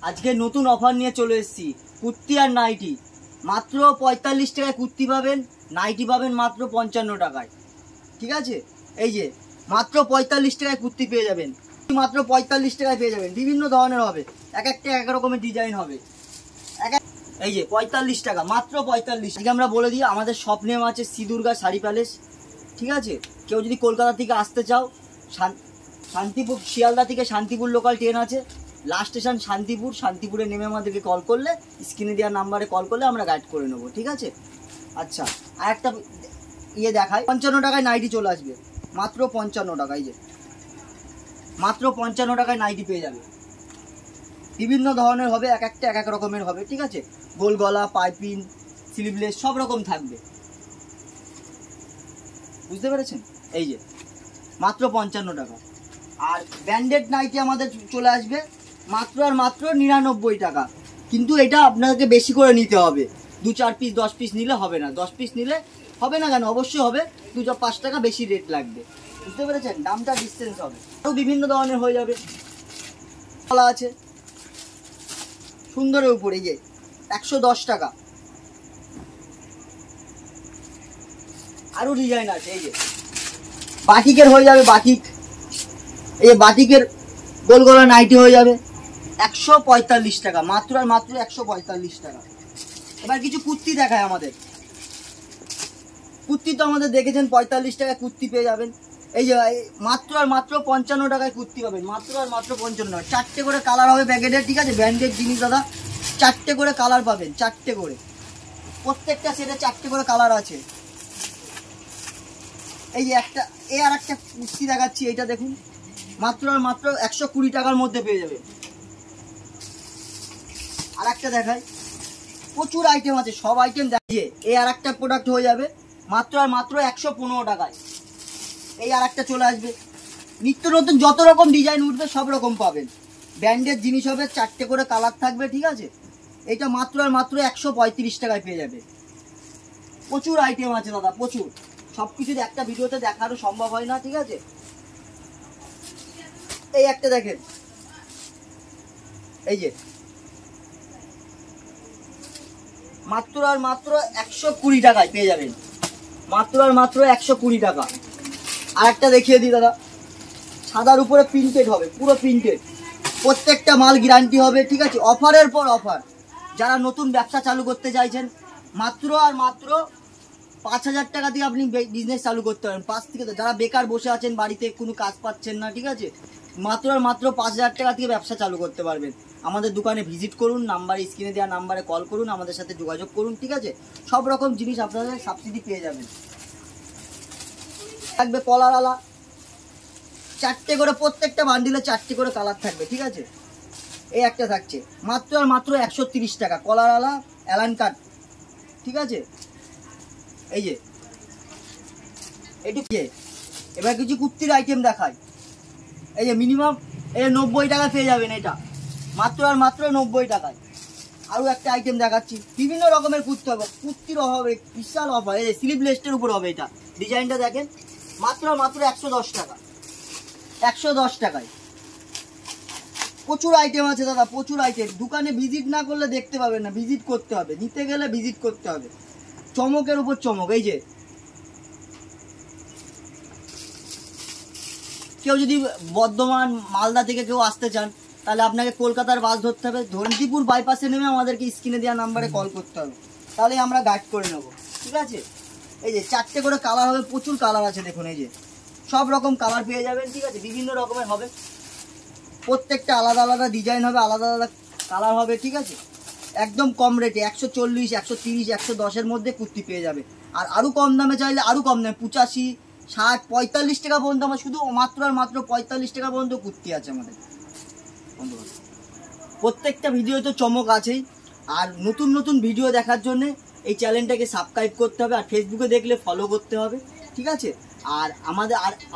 আজকে নতুন অফার নিয়ে চলে এসেছি কুর্তি আর নাইটি। মাত্র ৪৫ টাকায় কুর্তি পাবেন, নাইটি পাবেন মাত্র ৫৫ টাকায়। ঠিক আছে, এই যে মাত্র ৪৫ টাকায় কুর্তি পেয়ে যাবেন, মাত্র ৪৫ টাকায় পেয়ে যাবেন। বিভিন্ন ধরনের হবে, এক একটা এক রকমের ডিজাইন হবে। এই যে ৪৫ টাকা, মাত্র ৪৫। আজকে আমরা বলে দিই আমাদের শপ নেম আছে শ্রী দুর্গা শাড়ি প্যালেস। ঠিক আছে, কেউ যদি কলকাতা থেকে আসতে চাও, শান্তিপুর শিয়ালদা থেকে শান্তিপুর লোকাল ট্রেন আছে, লাস্ট স্টেশন শান্তিপুর। শান্তিপুরে নেমে আমাদেরকে কল করলে, স্ক্রিনে দেওয়ার নাম্বারে কল করলে আমরা গাইড করে নেবো। ঠিক আছে, আচ্ছা আর একটা ইয়ে দেখায়, ৫৫ টাকায় নাইটি চলে আসবে, মাত্র ৫৫ টাকায়। যে মাত্র ৫৫ টাকায় নাইটি পেয়ে যাবে। বিভিন্ন ধরনের হবে, এক একটা এক এক রকমের হবে। ঠিক আছে, গোল গলা, পাইপিং, স্লিভলেস সব রকম থাকবে। বুঝতে পেরেছেন? এই যে মাত্র ৫৫ টাকা। আর ব্র্যান্ডেড নাইটি আমাদের চলে আসবে মাত্র আর মাত্র ৯৯ টাকা। কিন্তু এটা আপনাকে বেশি করে নিতে হবে, ২-৪ পিস ১০ পিস নিলে হবে না। ১০ পিস নিলে হবে না কেন, অবশ্যই হবে, ২-৫ টাকা বেশি রেট লাগবে। বুঝতে পেরেছেন? দামটা ডিসটেন্স হবে। আরও বিভিন্ন ধরনের হয়ে যাবে। গলা আছে সুন্দরের উপরে, যে ১১০ টাকা। আরও ডিজাইন আছে, এই যে বাটিকের হয়ে যাবে, বাটিক, এই যে বাটিকের গোল গলা নাইটি হয়ে যাবে ১৪৫ টাকা, মাত্র আর মাত্র ১৪৫ টাকা। এবার কিছু কুর্তি দেখায় আমাদের। কুর্তি তো আমাদের দেখেছেন, ৪৫ টাকায় কুর্তি পেয়ে যাবেন। এই যে মাত্র আর মাত্র ৫৫ টাকায় কুর্তি পাবেন, মাত্র আর মাত্র ৫৫ টাকা। ৪টে করে কালার হবে প্যাকেটের। ঠিক আছে, ব্র্যান্ডেড জিনিস দাদা, ৪টে করে কালার পাবেন, ৪টে করে, প্রত্যেকটা সেটে ৪টে করে কালার আছে। এই যে একটা, আর একটা কুর্তি দেখাচ্ছি, এইটা দেখুন, মাত্র আর মাত্র ১২০ টাকার মধ্যে পেয়ে যাবে। আর একটা দেখাই, প্রচুর আইটেম আছে, সব আইটেম দেখিয়ে এই আর একটা প্রোডাক্ট হয়ে যাবে মাত্র আর মাত্র ১১৫ টাকায়। এই আর একটা চলে আসবে, নিত্য নতুন যত রকম ডিজাইন উঠবে সব রকম পাবেন। ব্র্যান্ডেড জিনিস হবে, ৪টে করে কালার থাকবে। ঠিক আছে, এটা মাত্র আর মাত্র ১৩৫ টাকায় পেয়ে যাবে। প্রচুর আইটেম আছে দাদা, প্রচুর। সব কিছু একটা ভিডিওতে দেখারও সম্ভব হয় না। ঠিক আছে, এই একটা দেখেন, এই যে মাত্র আর মাত্র ১২০ টাকায় পেয়ে যাবেন, মাত্র আর মাত্র ১২০ টাকা। আর একটা দেখিয়ে দিই দাদা, সাদার উপরে প্রিন্টেড হবে, পুরো প্রিন্টেড, প্রত্যেকটা মাল গ্যারান্টি হবে। ঠিক আছে, অফারের পর অফার। যারা নতুন ব্যবসা চালু করতে চাইছেন, মাত্র আর মাত্র ৫,০০০ টাকা দিয়ে আপনি বিজনেস চালু করতে পারেন। ৫ থেকে, যারা বেকার বসে আছেন বাড়িতে, কোনো কাজ পাচ্ছেন না, ঠিক আছে, মাত্র আর মাত্র ৫,০০০ টাকা থেকে ব্যবসা চালু করতে পারবেন। আমাদের দোকানে ভিজিট করুন, নাম্বারে, স্ক্রিনে দেওয়া নাম্বারে কল করুন, আমাদের সাথে যোগাযোগ করুন। ঠিক আছে, সব রকম জিনিস আপনাদের সাবসিডি পেয়ে যাবেন। থাকবে কলারওয়ালা, ৪টে করে, প্রত্যেকটা বান্ডিলে ৪টে করে কালার থাকবে। ঠিক আছে, এই একটা থাকছে মাত্র আর মাত্র ১৩০ টাকা, কলারওয়ালা অ্যালান কাট। ঠিক আছে, এই যে এটুকু। এবার কিছু কুর্তির আইটেম দেখায়, এই যে মিনিমাম এই ৯০ টাকা পেয়ে যাবেন, এটা মাত্র আর মাত্র ৯০ টাকায়। আরও একটা আইটেম দেখাচ্ছি, বিভিন্ন রকমের কুর্তি হবে, কুর্তির হবে বিশাল অফার। এই যে স্লিভলেসের উপর হবে, এটা ডিজাইনটা দেখেন, মাত্র আর মাত্র ১১০ টাকা, ১১০ টাকায়। প্রচুর আইটেম আছে দাদা, প্রচুর আইটেম। দোকানে ভিজিট না করলে দেখতে পাবেন না, ভিজিট করতে হবে, নিতে গেলে ভিজিট করতে হবে। চমকের উপর চমক। এই যে কেউ যদি বর্ধমান, মালদা থেকে কেউ আসতে চান, তাহলে আপনাকে কলকাতার বাস ধরতে হবে, ধনজিপুর বাইপাসে নেমে আমাদেরকে স্ক্রিনে দেওয়া নাম্বারে কল করতে হবে, তাহলে আমরা গাইড করে নেব। ঠিক আছে, এই যে ৪টে করে কালার হবে, প্রচুর কালার আছে দেখুন, এই যে সব রকম কালার পেয়ে যাবেন। ঠিক আছে, বিভিন্ন রকমের হবে, প্রত্যেকটা আলাদা আলাদা ডিজাইন হবে, আলাদা আলাদা কালার হবে। ঠিক আছে, একদম কম রেটে ১৪০, ১৩০, ১১০-এর মধ্যে কুর্তি পেয়ে যাবে। আর আরও কম দামে চাইলে আরও কম দামে ৮৫, ৬০, ৪৫ টাকা পর্যন্ত, আমার শুধু মাত্র আর মাত্র ৪৫ টাকা পর্যন্ত কুর্তি আছে আমাদের। প্রত্যেকটা ভিডিও তো চমক আছেই। আর নতুন নতুন ভিডিও দেখার জন্য এই চ্যানেলটাকে সাবস্ক্রাইব করতে হবে, আর ফেসবুকে দেখলে ফলো করতে হবে। ঠিক আছে, আর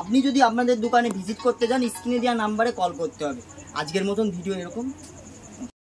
আপনি যদি আপনাদের দোকানে ভিজিট করতে যান, স্ক্রিনে দেওয়া নাম্বারে কল করতে হবে। আজকের মতন ভিডিও এরকম।